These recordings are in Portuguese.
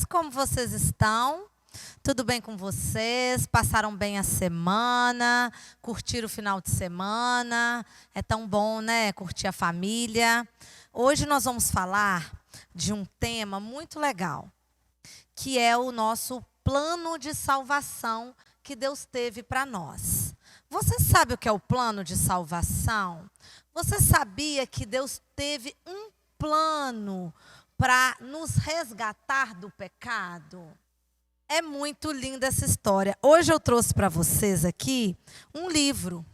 como vocês estão? Tudo bem com vocês? Passaram bem a semana? Curtiram o final de semana? É tão bom, né? Curtir a família. Hoje nós vamos falar de um tema muito legal, que é o nosso plano de salvação que Deus teve para nós. Você sabe o que é o plano de salvação? Você sabia que Deus teve um plano para nos resgatar do pecado? É muito linda essa história. Hoje eu trouxe para vocês aqui um livro.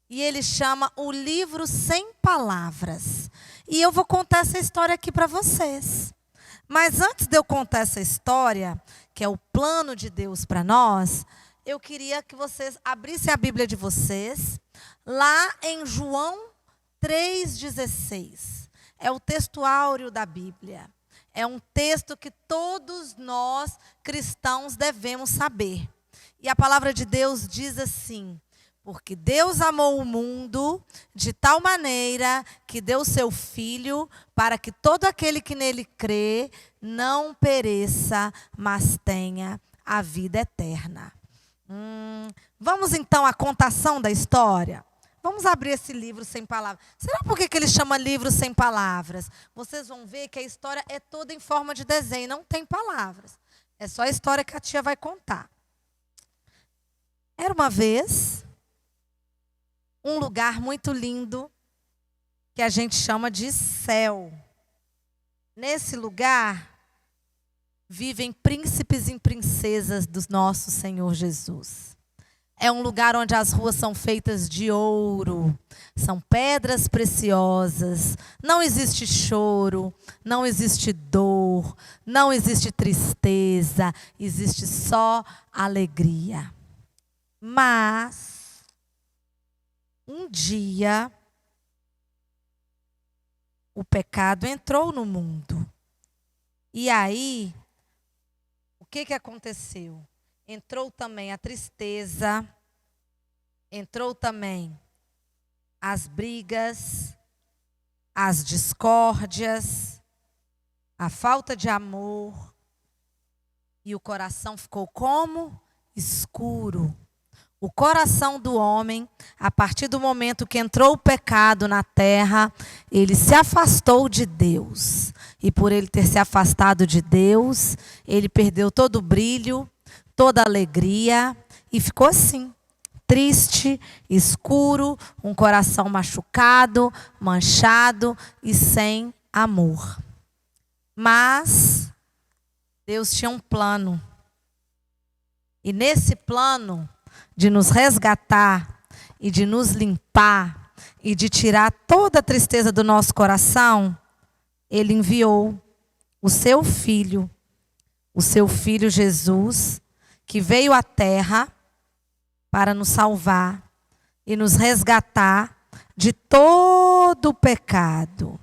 E ele chama O Livro Sem Palavras. E eu vou contar essa história aqui para vocês. Mas antes de eu contar essa história, que é o plano de Deus para nós, eu queria que vocês abrissem a Bíblia de vocês, lá em João 3,16. É o texto áureo da Bíblia. É um texto que todos nós cristãos devemos saber. E a palavra de Deus diz assim: porque Deus amou o mundo de tal maneira que deu seu Filho para que todo aquele que nele crê não pereça, mas tenha a vida eterna. Vamos então à contação da história? Vamos abrir esse livro sem palavras. Será por que ele chama livro sem palavras? Vocês vão ver que a história é toda em forma de desenho, não tem palavras. É só a história que a tia vai contar. Era uma vez um lugar muito lindo que a gente chama de céu. Nesse lugar vivem príncipes e princesas do nosso Senhor Jesus. É um lugar onde as ruas são feitas de ouro, são pedras preciosas, não existe choro, não existe dor, não existe tristeza, existe só alegria. Mas, um dia, o pecado entrou no mundo. E aí, o que aconteceu? Entrou também a tristeza, entrou também as brigas, as discórdias, a falta de amor. E o coração ficou como? Escuro. O coração do homem, a partir do momento que entrou o pecado na terra, ele se afastou de Deus. E por ele ter se afastado de Deus, ele perdeu todo o brilho, toda a alegria, e ficou assim, triste, escuro, um coração machucado, manchado e sem amor. Mas Deus tinha um plano. E nesse plano de nos resgatar e de nos limpar e de tirar toda a tristeza do nosso coração, Ele enviou o seu Filho Jesus, que veio à terra para nos salvar e nos resgatar de todo o pecado.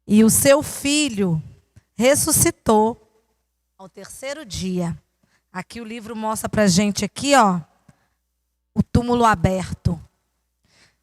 E o seu Filho ressuscitou ao terceiro dia. Aqui o livro mostra para a gente aqui, ó, o túmulo aberto.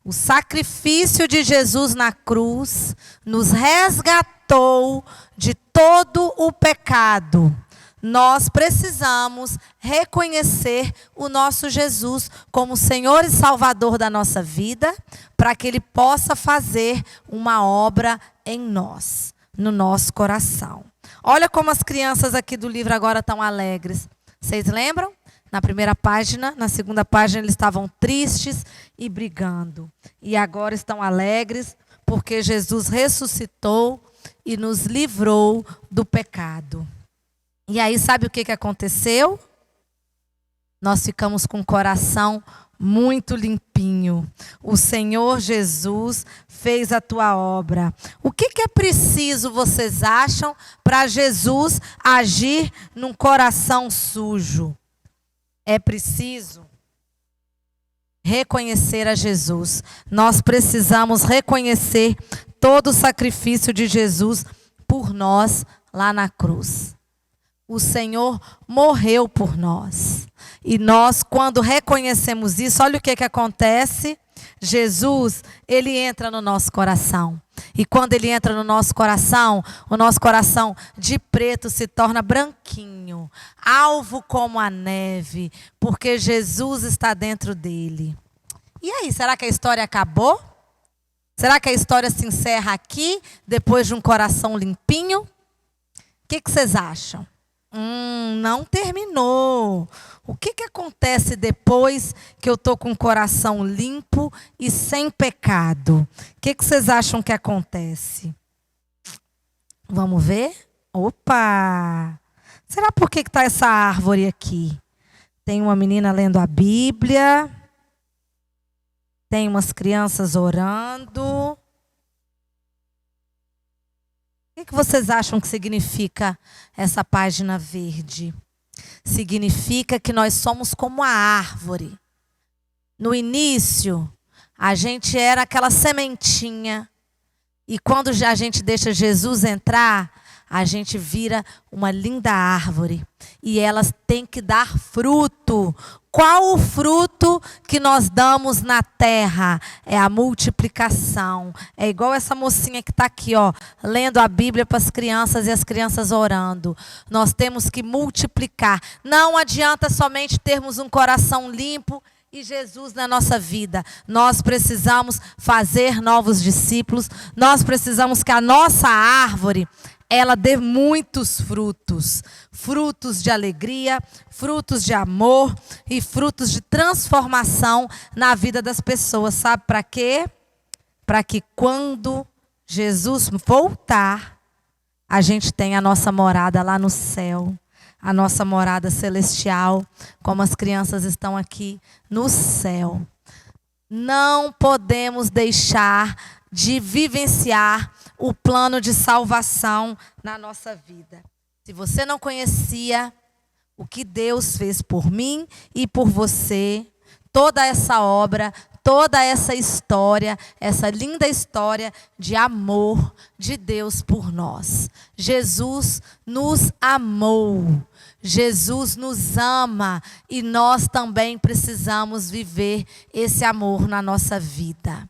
O sacrifício de Jesus na cruz nos resgatou de todo o pecado. Nós precisamos reconhecer o nosso Jesus como Senhor e Salvador da nossa vida, para que Ele possa fazer uma obra em nós, no nosso coração. Olha como as crianças aqui do livro agora estão alegres. Vocês lembram? Na primeira página, na segunda página, eles estavam tristes e brigando. E agora estão alegres porque Jesus ressuscitou e nos livrou do pecado. E aí, sabe o que aconteceu? Nós ficamos com o coração muito limpinho. O Senhor Jesus fez a tua obra. O que é preciso, vocês acham, para Jesus agir num coração sujo? É preciso reconhecer a Jesus. Nós precisamos reconhecer todo o sacrifício de Jesus por nós lá na cruz. O Senhor morreu por nós. E nós, quando reconhecemos isso, olha o que acontece. Jesus, ele entra no nosso coração. E quando ele entra no nosso coração, o nosso coração de preto se torna branquinho, alvo como a neve, porque Jesus está dentro dele. E aí, será que a história acabou? Será que a história se encerra aqui, depois de um coração limpinho? O que vocês acham? Não terminou. O que acontece depois que eu estou com o coração limpo e sem pecado? O que vocês acham que acontece? Vamos ver? Opa! Será por que está essa árvore aqui? Tem uma menina lendo a Bíblia. Tem umas crianças orando. O que vocês acham que significa essa página verde? Significa que nós somos como a árvore. No início, a gente era aquela sementinha. E quando a gente deixa Jesus entrar, a gente vira uma linda árvore. E elas têm que dar fruto. Qual o fruto que nós damos na terra? É a multiplicação. É igual essa mocinha que está aqui, ó, lendo a Bíblia para as crianças e as crianças orando. Nós temos que multiplicar. Não adianta somente termos um coração limpo e Jesus na nossa vida. Nós precisamos fazer novos discípulos. Nós precisamos que a nossa árvore ela dê muitos frutos. Frutos de alegria, frutos de amor e frutos de transformação na vida das pessoas. Sabe para quê? Para que quando Jesus voltar, a gente tenha a nossa morada lá no céu. A nossa morada celestial, como as crianças estão aqui no céu. Não podemos deixar de vivenciar o plano de salvação na nossa vida. Se você não conhecia o que Deus fez por mim e por você, toda essa obra, toda essa história, essa linda história de amor de Deus por nós. Jesus nos amou. Jesus nos ama e nós também precisamos viver esse amor na nossa vida.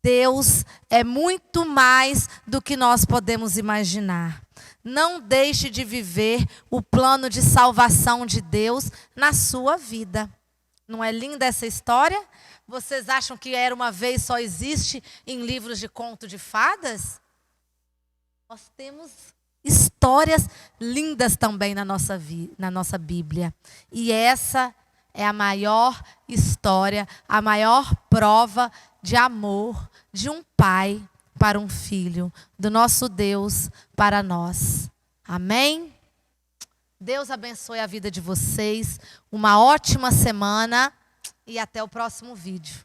Deus é muito mais do que nós podemos imaginar. Não deixe de viver o plano de salvação de Deus na sua vida. Não é linda essa história? Vocês acham que Era Uma Vez só existe em livros de conto de fadas? Nós temos histórias lindas também na nossa Bíblia. E essa é a maior história, a maior prova de amor de um pai para um filho, do nosso Deus para nós. Amém? Deus abençoe a vida de vocês. Uma ótima semana e até o próximo vídeo.